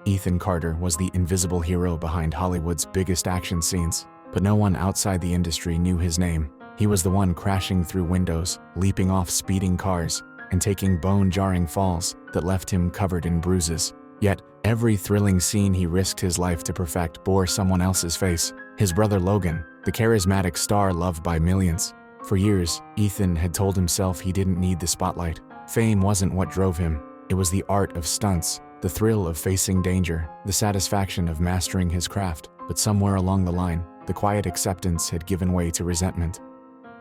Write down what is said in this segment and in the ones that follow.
Ethan Carter was the invisible hero behind Hollywood's biggest action scenes, but no one outside the industry knew his name. He was the one crashing through windows, leaping off speeding cars, and taking bone-jarring falls that left him covered in bruises. Yet, every thrilling scene he risked his life to perfect bore someone else's face: his brother Logan, the charismatic star loved by millions. For years, Ethan had told himself he didn't need the spotlight. Fame wasn't what drove him. It was the art of stunts, the thrill of facing danger, the satisfaction of mastering his craft. But somewhere along the line, the quiet acceptance had given way to resentment.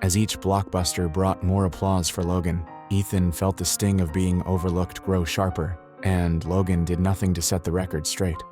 As each blockbuster brought more applause for Logan, Ethan felt the sting of being overlooked grow sharper, and Logan did nothing to set the record straight.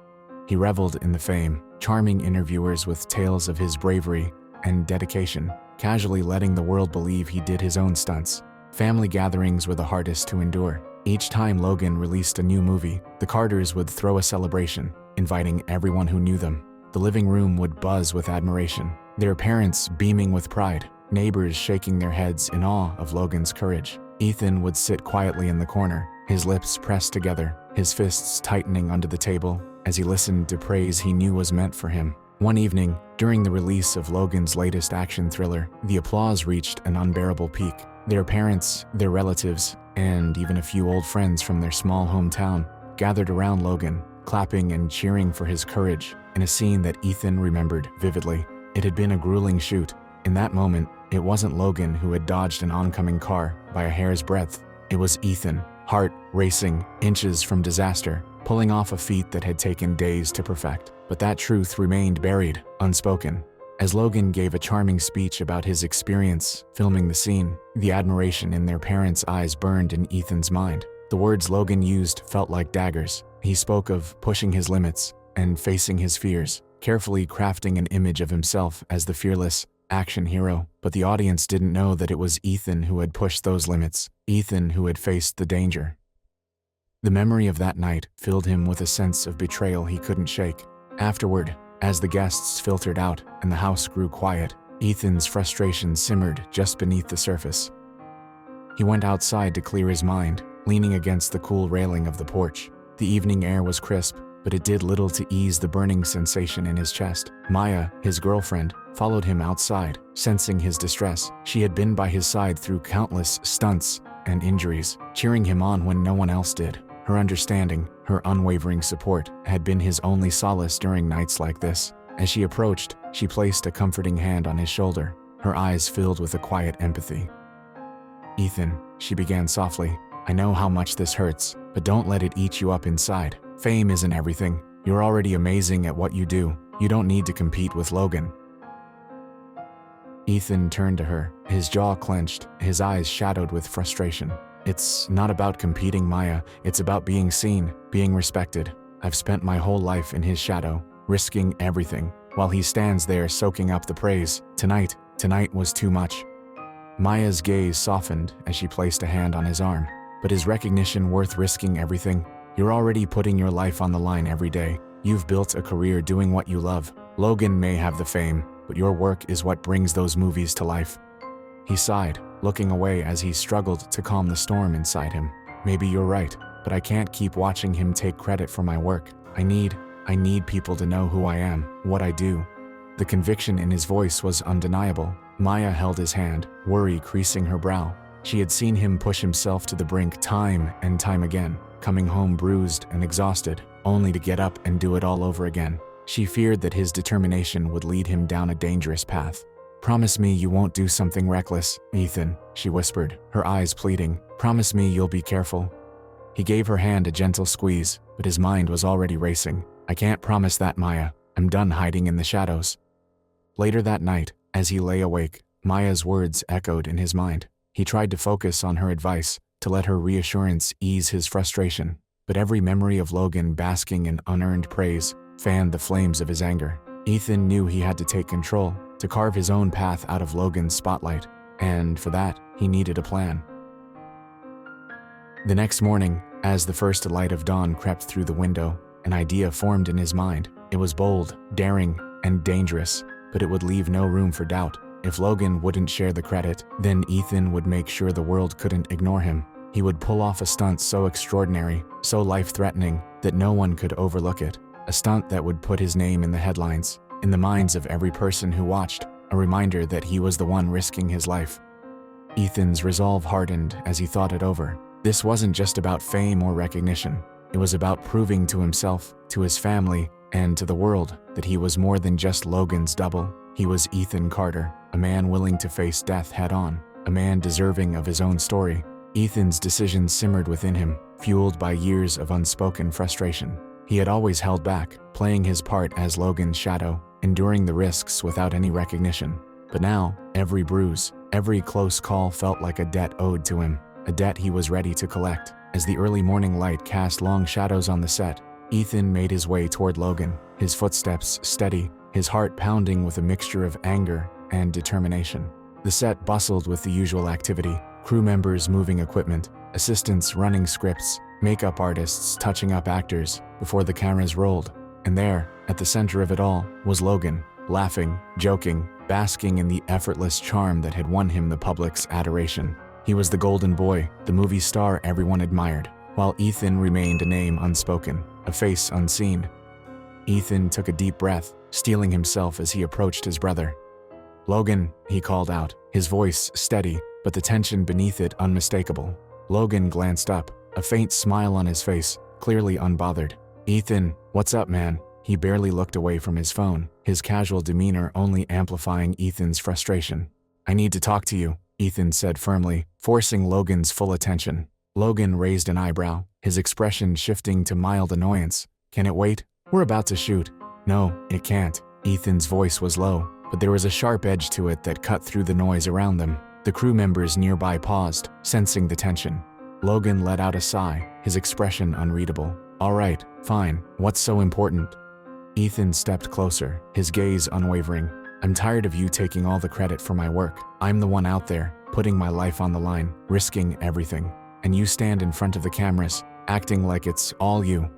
He reveled in the fame, charming interviewers with tales of his bravery and dedication, casually letting the world believe he did his own stunts. Family gatherings were the hardest to endure. Each time Logan released a new movie, the Carters would throw a celebration, inviting everyone who knew them. The living room would buzz with admiration, their parents beaming with pride, neighbors shaking their heads in awe of Logan's courage. Ethan would sit quietly in the corner, his lips pressed together, his fists tightening under the table, as he listened to praise he knew was meant for him. One evening, during the release of Logan's latest action thriller, the applause reached an unbearable peak. Their parents, their relatives, and even a few old friends from their small hometown gathered around Logan, clapping and cheering for his courage in a scene that Ethan remembered vividly. It had been a grueling shoot. In that moment, it wasn't Logan who had dodged an oncoming car by a hair's breadth. It was Ethan, heart racing, inches from disaster, pulling off a feat that had taken days to perfect. But that truth remained buried, unspoken. As Logan gave a charming speech about his experience filming the scene, the admiration in their parents' eyes burned in Ethan's mind. The words Logan used felt like daggers. He spoke of pushing his limits and facing his fears, carefully crafting an image of himself as the fearless action hero. But the audience didn't know that it was Ethan who had pushed those limits, Ethan who had faced the danger. The memory of that night filled him with a sense of betrayal he couldn't shake. Afterward, as the guests filtered out and the house grew quiet, Ethan's frustration simmered just beneath the surface. He went outside to clear his mind, leaning against the cool railing of the porch. The evening air was crisp, but it did little to ease the burning sensation in his chest. Maya, his girlfriend, followed him outside, sensing his distress. She had been by his side through countless stunts and injuries, cheering him on when no one else did. Her understanding, her unwavering support, had been his only solace during nights like this. As she approached, she placed a comforting hand on his shoulder, her eyes filled with a quiet empathy. "Ethan," she began softly, "I know how much this hurts, but don't let it eat you up inside. Fame isn't everything. You're already amazing at what you do. You don't need to compete with Logan." Ethan turned to her, his jaw clenched, his eyes shadowed with frustration. "It's not about competing, Maya. It's about being seen, being respected. I've spent my whole life in his shadow, risking everything, while he stands there soaking up the praise. Tonight was too much." Maya's gaze softened as she placed a hand on his arm. "But is recognition worth risking everything? You're already putting your life on the line every day. You've built a career doing what you love. Logan may have the fame, but your work is what brings those movies to life." He sighed, looking away as he struggled to calm the storm inside him. "Maybe you're right, but I can't keep watching him take credit for my work. I need people to know who I am, what I do." The conviction in his voice was undeniable. Maya held his hand, worry creasing her brow. She had seen him push himself to the brink time and time again, coming home bruised and exhausted, only to get up and do it all over again. She feared that his determination would lead him down a dangerous path. "Promise me you won't do something reckless, Ethan," she whispered, her eyes pleading. "Promise me you'll be careful." He gave her hand a gentle squeeze, but his mind was already racing. "I can't promise that, Maya. I'm done hiding in the shadows." Later that night, as he lay awake, Maya's words echoed in his mind. He tried to focus on her advice, to let her reassurance ease his frustration, but every memory of Logan basking in unearned praise fanned the flames of his anger. Ethan knew he had to take control, to carve his own path out of Logan's spotlight, and for that, he needed a plan. The next morning, as the first light of dawn crept through the window, an idea formed in his mind. It was bold, daring, and dangerous, but it would leave no room for doubt. If Logan wouldn't share the credit, then Ethan would make sure the world couldn't ignore him. He would pull off a stunt so extraordinary, so life-threatening, that no one could overlook it. A stunt that would put his name in the headlines, in the minds of every person who watched, a reminder that he was the one risking his life. Ethan's resolve hardened as he thought it over. This wasn't just about fame or recognition. It was about proving to himself, to his family, and to the world that he was more than just Logan's double. He was Ethan Carter, a man willing to face death head-on, a man deserving of his own story. Ethan's decision simmered within him, fueled by years of unspoken frustration. He had always held back, playing his part as Logan's shadow, enduring the risks without any recognition. But now, every bruise, every close call felt like a debt owed to him, a debt he was ready to collect. As the early morning light cast long shadows on the set, Ethan made his way toward Logan, his footsteps steady, his heart pounding with a mixture of anger and determination. The set bustled with the usual activity, crew members moving equipment, assistants running scripts, makeup artists touching up actors before the cameras rolled. And there, at the center of it all, was Logan, laughing, joking, basking in the effortless charm that had won him the public's adoration. He was the golden boy, the movie star everyone admired, while Ethan remained a name unspoken, a face unseen. Ethan took a deep breath, steeling himself as he approached his brother. "Logan," he called out, his voice steady, but the tension beneath it unmistakable. Logan glanced up, a faint smile on his face, clearly unbothered. "Ethan, what's up, man?" He barely looked away from his phone, his casual demeanor only amplifying Ethan's frustration. "I need to talk to you," Ethan said firmly, forcing Logan's full attention. Logan raised an eyebrow, his expression shifting to mild annoyance. "Can it wait? We're about to shoot." "No, it can't." Ethan's voice was low, but there was a sharp edge to it that cut through the noise around them. The crew members nearby paused, sensing the tension. Logan let out a sigh, his expression unreadable. "All right, fine. What's so important?" Ethan stepped closer, his gaze unwavering. "I'm tired of you taking all the credit for my work. I'm the one out there, putting my life on the line, risking everything. And you stand in front of the cameras, acting like it's all you.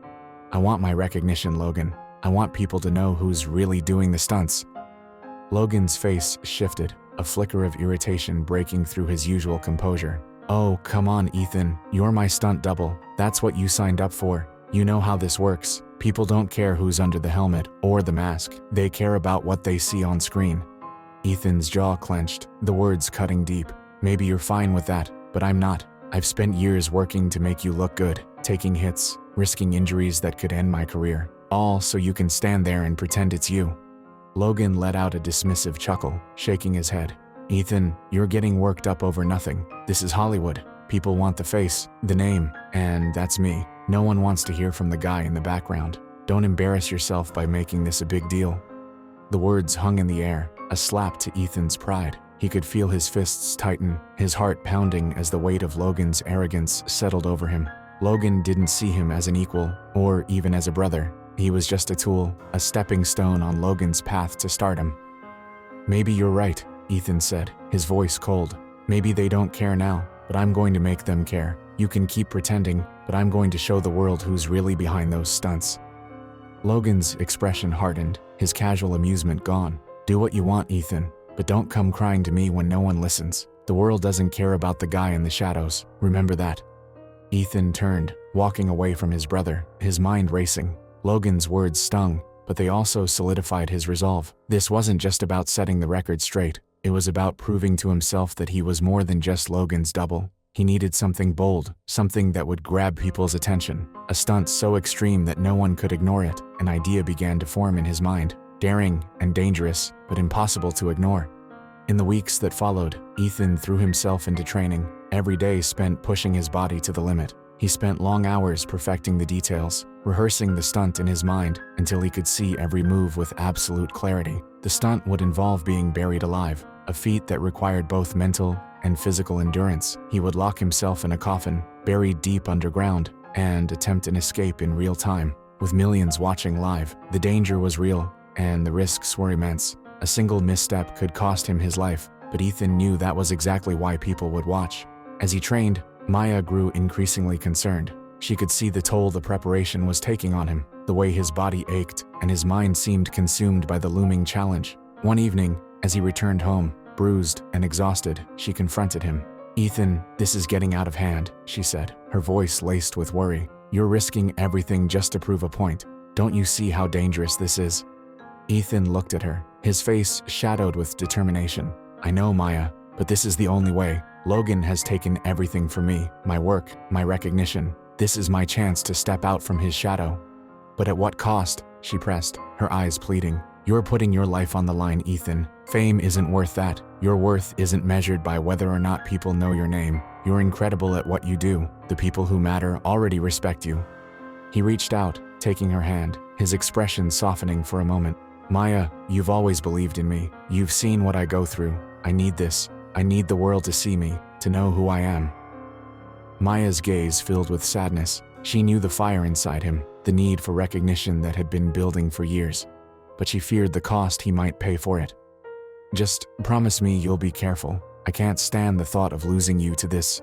I want my recognition, Logan. I want people to know who's really doing the stunts." Logan's face shifted, a flicker of irritation breaking through his usual composure. "Oh, come on, Ethan. You're my stunt double. That's what you signed up for. You know how this works. People don't care who's under the helmet or the mask. They care about what they see on screen." Ethan's jaw clenched, the words cutting deep. "Maybe you're fine with that, but I'm not. I've spent years working to make you look good, taking hits, risking injuries that could end my career, all so you can stand there and pretend it's you." Logan let out a dismissive chuckle, shaking his head. "Ethan, you're getting worked up over nothing. This is Hollywood. People want the face, the name, and that's me. No one wants to hear from the guy in the background. Don't embarrass yourself by making this a big deal." The words hung in the air, a slap to Ethan's pride. He could feel his fists tighten, his heart pounding as the weight of Logan's arrogance settled over him. Logan didn't see him as an equal, or even as a brother. He was just a tool, a stepping stone on Logan's path to stardom. "Maybe you're right," Ethan said, his voice cold. "Maybe they don't care now, but I'm going to make them care. You can keep pretending, but I'm going to show the world who's really behind those stunts." Logan's expression hardened, his casual amusement gone. "Do what you want, Ethan, but don't come crying to me when no one listens. The world doesn't care about the guy in the shadows. Remember that." Ethan turned, walking away from his brother, his mind racing. Logan's words stung, but they also solidified his resolve. This wasn't just about setting the record straight. It was about proving to himself that he was more than just Logan's double. He needed something bold, something that would grab people's attention. A stunt so extreme that no one could ignore it. An idea began to form in his mind. Daring and dangerous, but impossible to ignore. In the weeks that followed, Ethan threw himself into training, every day spent pushing his body to the limit. He spent long hours perfecting the details, rehearsing the stunt in his mind until he could see every move with absolute clarity. The stunt would involve being buried alive, a feat that required both mental and physical endurance. He would lock himself in a coffin, buried deep underground, and attempt an escape in real time. With millions watching live, the danger was real, and the risks were immense. A single misstep could cost him his life, but Ethan knew that was exactly why people would watch. As he trained, Maya grew increasingly concerned. She could see the toll the preparation was taking on him, the way his body ached, and his mind seemed consumed by the looming challenge. One evening, as he returned home, bruised and exhausted, she confronted him. "Ethan, this is getting out of hand," she said, her voice laced with worry. "You're risking everything just to prove a point. Don't you see how dangerous this is?" Ethan looked at her, his face shadowed with determination. "I know, Maya, but this is the only way. Logan has taken everything from me, my work, my recognition. This is my chance to step out from his shadow." "But at what cost?" she pressed, her eyes pleading. "You're putting your life on the line, Ethan. Fame isn't worth that. Your worth isn't measured by whether or not people know your name. You're incredible at what you do. The people who matter already respect you." He reached out, taking her hand, his expression softening for a moment. "Maya, you've always believed in me. You've seen what I go through. I need this. I need the world to see me, to know who I am." Maya's gaze filled with sadness. She knew the fire inside him, the need for recognition that had been building for years. But she feared the cost he might pay for it. "Just promise me you'll be careful. I can't stand the thought of losing you to this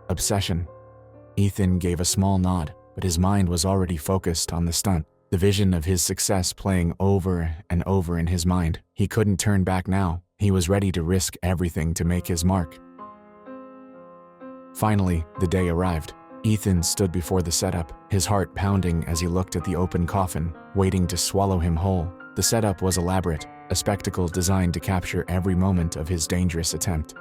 obsession." Ethan gave a small nod, but his mind was already focused on the stunt, the vision of his success playing over and over in his mind. He couldn't turn back now. He was ready to risk everything to make his mark. Finally, the day arrived. Ethan stood before the setup, his heart pounding as he looked at the open coffin, waiting to swallow him whole. The setup was elaborate, a spectacle designed to capture every moment of his dangerous attempt.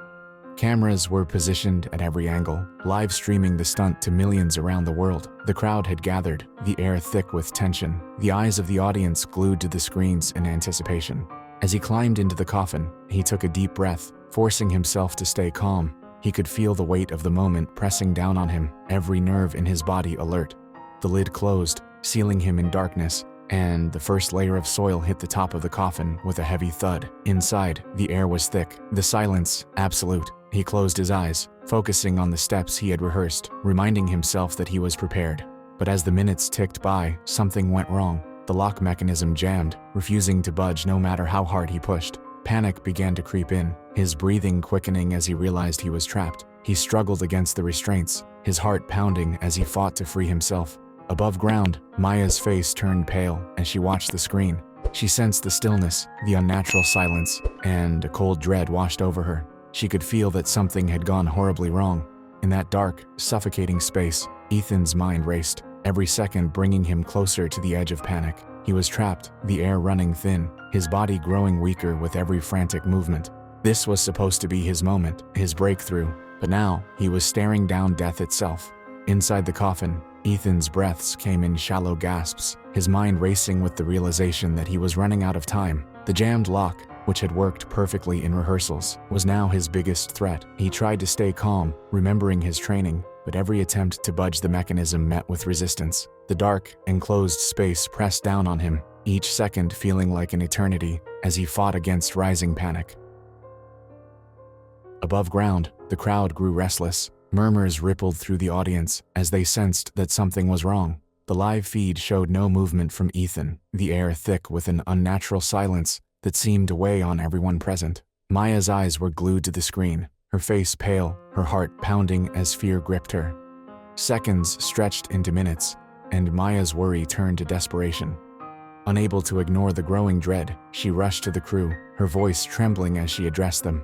Cameras were positioned at every angle, live streaming the stunt to millions around the world. The crowd had gathered, the air thick with tension, the eyes of the audience glued to the screens in anticipation. As he climbed into the coffin, he took a deep breath, forcing himself to stay calm. He could feel the weight of the moment pressing down on him, every nerve in his body alert. The lid closed, sealing him in darkness, and the first layer of soil hit the top of the coffin with a heavy thud. Inside, the air was thick, the silence absolute. He closed his eyes, focusing on the steps he had rehearsed, reminding himself that he was prepared. But as the minutes ticked by, something went wrong. The lock mechanism jammed, refusing to budge no matter how hard he pushed. Panic began to creep in, his breathing quickening as he realized he was trapped. He struggled against the restraints, his heart pounding as he fought to free himself. Above ground, Maya's face turned pale as she watched the screen. She sensed the stillness, the unnatural silence, and a cold dread washed over her. She could feel that something had gone horribly wrong. In that dark, suffocating space, Ethan's mind raced, every second bringing him closer to the edge of panic. He was trapped, the air running thin, his body growing weaker with every frantic movement. This was supposed to be his moment, his breakthrough, but now he was staring down death itself. Inside the coffin, Ethan's breaths came in shallow gasps, his mind racing with the realization that he was running out of time. The jammed lock, which had worked perfectly in rehearsals, was now his biggest threat. He tried to stay calm, remembering his training, but every attempt to budge the mechanism met with resistance. The dark, enclosed space pressed down on him, each second feeling like an eternity as he fought against rising panic. Above ground, the crowd grew restless. Murmurs rippled through the audience as they sensed that something was wrong. The live feed showed no movement from Ethan, the air thick with an unnatural silence that seemed to weigh on everyone present. Maya's eyes were glued to the screen, her face pale, her heart pounding as fear gripped her. Seconds stretched into minutes, and Maya's worry turned to desperation. Unable to ignore the growing dread, she rushed to the crew, her voice trembling as she addressed them.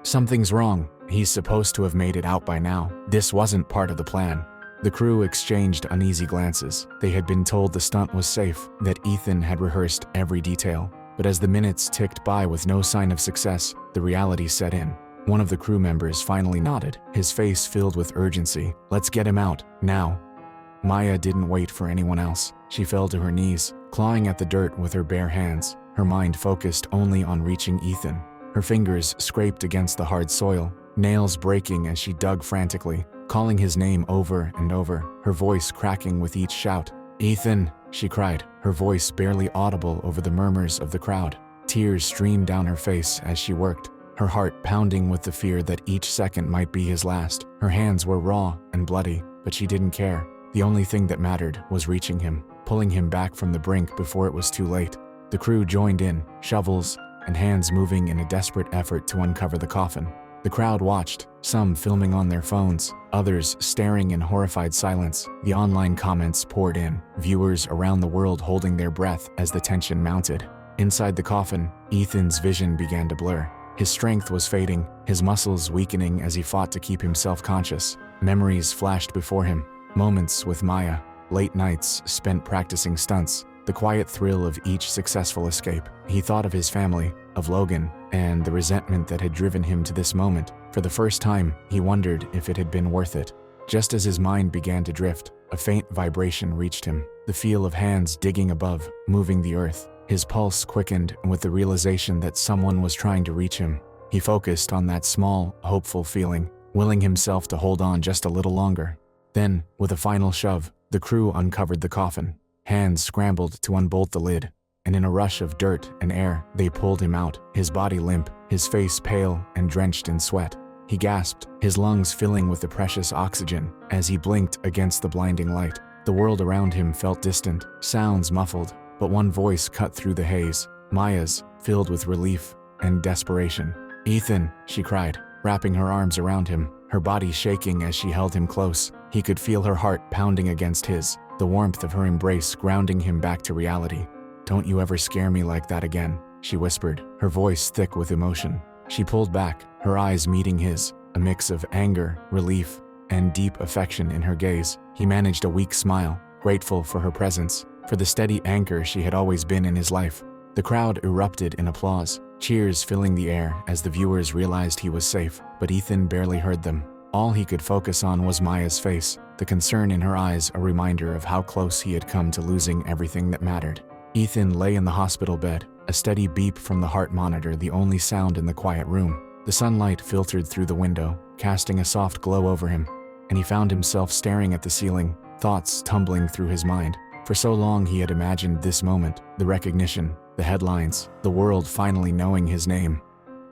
"Something's wrong. He's supposed to have made it out by now. This wasn't part of the plan." The crew exchanged uneasy glances. They had been told the stunt was safe, that Ethan had rehearsed every detail. But as the minutes ticked by with no sign of success, the reality set in. One of the crew members finally nodded, his face filled with urgency. "Let's get him out, now." Maya didn't wait for anyone else. She fell to her knees, clawing at the dirt with her bare hands, her mind focused only on reaching Ethan. Her fingers scraped against the hard soil, nails breaking as she dug frantically, calling his name over and over, her voice cracking with each shout. "Ethan," she cried, her voice barely audible over the murmurs of the crowd. Tears streamed down her face as she worked, her heart pounding with the fear that each second might be his last. Her hands were raw and bloody, but she didn't care. The only thing that mattered was reaching him, pulling him back from the brink before it was too late. The crew joined in, shovels and hands moving in a desperate effort to uncover the coffin. The crowd watched, some filming on their phones, others staring in horrified silence. The online comments poured in, viewers around the world holding their breath as the tension mounted. Inside the coffin, Ethan's vision began to blur. His strength was fading, his muscles weakening as he fought to keep himself conscious. Memories flashed before him, moments with Maya, late nights spent practicing stunts, the quiet thrill of each successful escape. He thought of his family, of Logan, and the resentment that had driven him to this moment. For the first time, he wondered if it had been worth it. Just as his mind began to drift, a faint vibration reached him, the feel of hands digging above, moving the earth. His pulse quickened, and with the realization that someone was trying to reach him, he focused on that small, hopeful feeling, willing himself to hold on just a little longer. Then, with a final shove, the crew uncovered the coffin. Hands scrambled to unbolt the lid, and in a rush of dirt and air, they pulled him out, his body limp, his face pale and drenched in sweat. He gasped, his lungs filling with the precious oxygen, as he blinked against the blinding light. The world around him felt distant, sounds muffled, but one voice cut through the haze, Maya's, filled with relief and desperation. "Ethan," she cried, wrapping her arms around him, her body shaking as she held him close. He could feel her heart pounding against his, the warmth of her embrace grounding him back to reality. "Don't you ever scare me like that again," she whispered, her voice thick with emotion. She pulled back, her eyes meeting his, a mix of anger, relief, and deep affection in her gaze. He managed a weak smile, grateful for her presence, for the steady anchor she had always been in his life. The crowd erupted in applause, cheers filling the air as the viewers realized he was safe, but Ethan barely heard them. All he could focus on was Maya's face, the concern in her eyes a reminder of how close he had come to losing everything that mattered. Ethan lay in the hospital bed, a steady beep from the heart monitor the only sound in the quiet room. The sunlight filtered through the window, casting a soft glow over him, and he found himself staring at the ceiling, thoughts tumbling through his mind. For so long he had imagined this moment, the recognition, the headlines, the world finally knowing his name.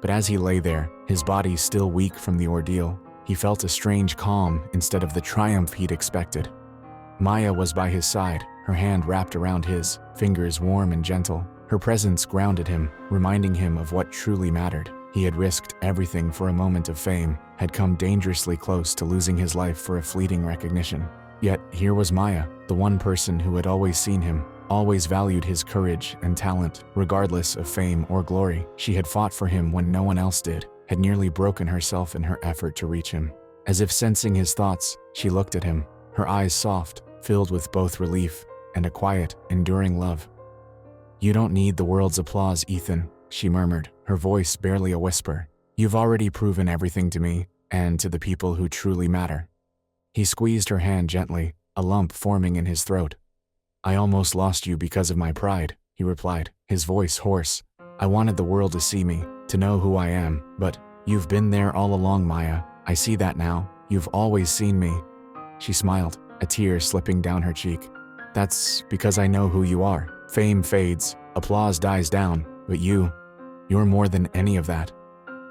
But as he lay there, his body still weak from the ordeal, he felt a strange calm instead of the triumph he'd expected. Maya was by his side, her hand wrapped around his, fingers warm and gentle. Her presence grounded him, reminding him of what truly mattered. He had risked everything for a moment of fame, had come dangerously close to losing his life for a fleeting recognition. Yet here was Maya, the one person who had always seen him, always valued his courage and talent, regardless of fame or glory. She had fought for him when no one else did, had nearly broken herself in her effort to reach him. As if sensing his thoughts, she looked at him, her eyes soft, filled with both relief and a quiet, enduring love. "You don't need the world's applause, Ethan," she murmured, her voice barely a whisper. "You've already proven everything to me, and to the people who truly matter." He squeezed her hand gently, a lump forming in his throat. "I almost lost you because of my pride," he replied, his voice hoarse. "I wanted the world to see me, to know who I am, but you've been there all along, Maya. I see that now. You've always seen me." She smiled, a tear slipping down her cheek. "That's because I know who you are. Fame fades, applause dies down, but you're more than any of that."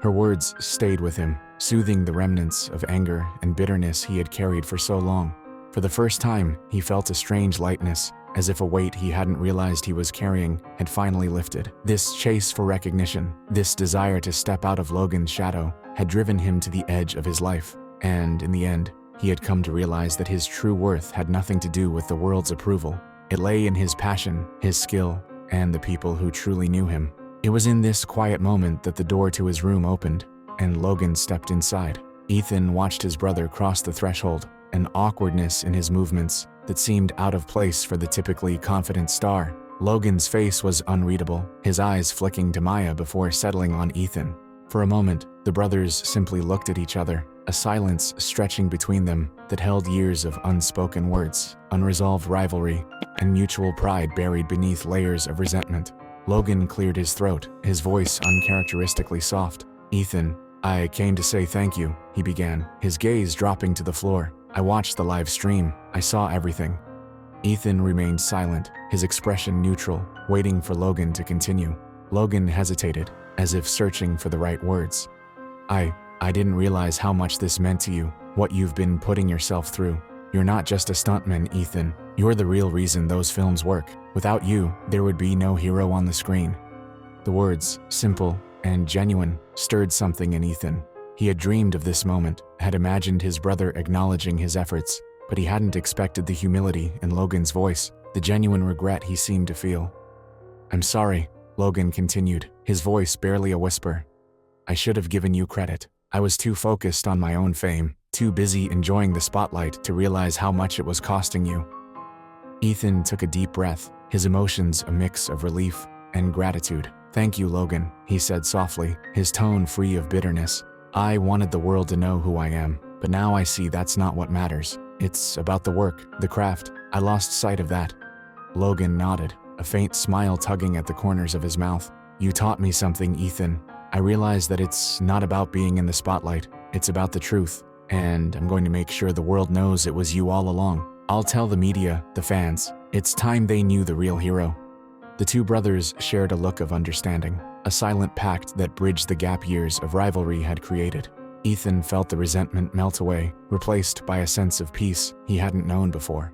Her words stayed with him, soothing the remnants of anger and bitterness he had carried for so long. For the first time, he felt a strange lightness, as if a weight he hadn't realized he was carrying had finally lifted. This chase for recognition, this desire to step out of Logan's shadow, had driven him to the edge of his life. And in the end, he had come to realize that his true worth had nothing to do with the world's approval. It lay in his passion, his skill, and the people who truly knew him. It was in this quiet moment that the door to his room opened, and Logan stepped inside. Ethan watched his brother cross the threshold, an awkwardness in his movements that seemed out of place for the typically confident star. Logan's face was unreadable, his eyes flicking to Maya before settling on Ethan. For a moment, the brothers simply looked at each other, a silence stretching between them that held years of unspoken words, unresolved rivalry, and mutual pride buried beneath layers of resentment. Logan cleared his throat, his voice uncharacteristically soft. "Ethan, I came to say thank you," he began, his gaze dropping to the floor. "I watched the live stream. I saw everything." Ethan remained silent, his expression neutral, waiting for Logan to continue. Logan hesitated, as if searching for the right words. I didn't realize how much this meant to you, what you've been putting yourself through. You're not just a stuntman, Ethan. You're the real reason those films work. Without you, there would be no hero on the screen." The words, simple and genuine, stirred something in Ethan. He had dreamed of this moment, had imagined his brother acknowledging his efforts, but he hadn't expected the humility in Logan's voice, the genuine regret he seemed to feel. "I'm sorry," Logan continued, his voice barely a whisper. I should have given you credit. I was too focused on my own fame, too busy enjoying the spotlight to realize how much it was costing you." Ethan took a deep breath, his emotions a mix of relief and gratitude. "Thank you, Logan," he said softly, his tone free of bitterness. "I wanted the world to know who I am, but now I see that's not what matters. It's about the work, the craft. I lost sight of that." Logan nodded, a faint smile tugging at the corners of his mouth. "You taught me something, Ethan. I realized that it's not about being in the spotlight. It's about the truth, and I'm going to make sure the world knows it was you all along. I'll tell the media, the fans. It's time they knew the real hero." The two brothers shared a look of understanding, a silent pact that bridged the gap years of rivalry had created. Ethan felt the resentment melt away, replaced by a sense of peace he hadn't known before.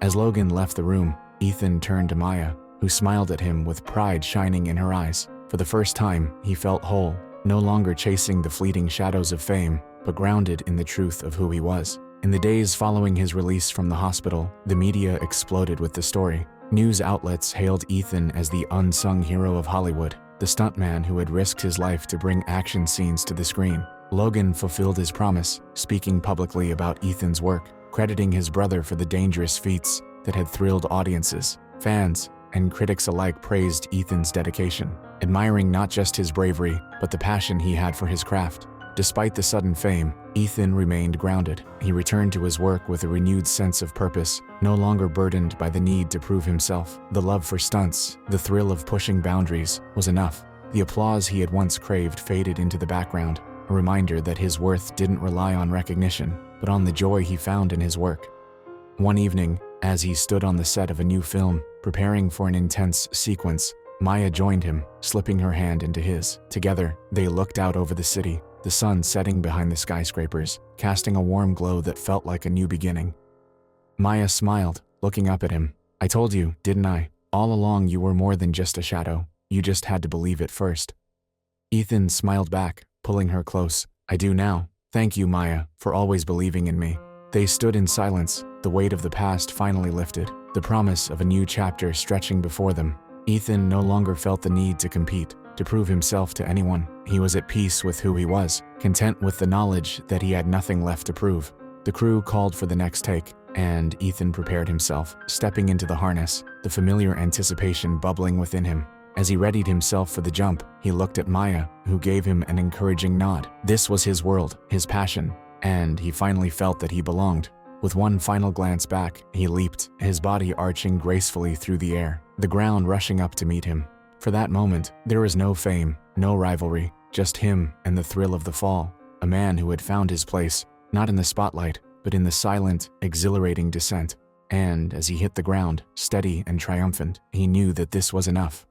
As Logan left the room, Ethan turned to Maya, who smiled at him with pride shining in her eyes. For the first time, he felt whole, no longer chasing the fleeting shadows of fame, but grounded in the truth of who he was. In the days following his release from the hospital, the media exploded with the story. News outlets hailed Ethan as the unsung hero of Hollywood, the stuntman who had risked his life to bring action scenes to the screen. Logan fulfilled his promise, speaking publicly about Ethan's work, crediting his brother for the dangerous feats that had thrilled audiences. Fans and critics alike praised Ethan's dedication, admiring not just his bravery, but the passion he had for his craft. Despite the sudden fame, Ethan remained grounded. He returned to his work with a renewed sense of purpose, no longer burdened by the need to prove himself. The love for stunts, the thrill of pushing boundaries, was enough. The applause he had once craved faded into the background, a reminder that his worth didn't rely on recognition, but on the joy he found in his work. One evening, as he stood on the set of a new film, preparing for an intense sequence, Maya joined him, slipping her hand into his. Together, they looked out over the city, the sun setting behind the skyscrapers, casting a warm glow that felt like a new beginning. Maya smiled, looking up at him. "I told you, didn't I? All along you were more than just a shadow. You just had to believe it first." Ethan smiled back, pulling her close. "I do now. Thank you, Maya, for always believing in me." They stood in silence, the weight of the past finally lifted, the promise of a new chapter stretching before them. Ethan no longer felt the need to compete, to prove himself to anyone. He was at peace with who he was, content with the knowledge that he had nothing left to prove. The crew called for the next take, and Ethan prepared himself, stepping into the harness, the familiar anticipation bubbling within him. As he readied himself for the jump, he looked at Maya, who gave him an encouraging nod. This was his world, his passion, and he finally felt that he belonged. With one final glance back, he leaped, his body arching gracefully through the air, the ground rushing up to meet him. For that moment, there was no fame, no rivalry, just him and the thrill of the fall. A man who had found his place, not in the spotlight, but in the silent, exhilarating descent. And as he hit the ground, steady and triumphant, he knew that this was enough.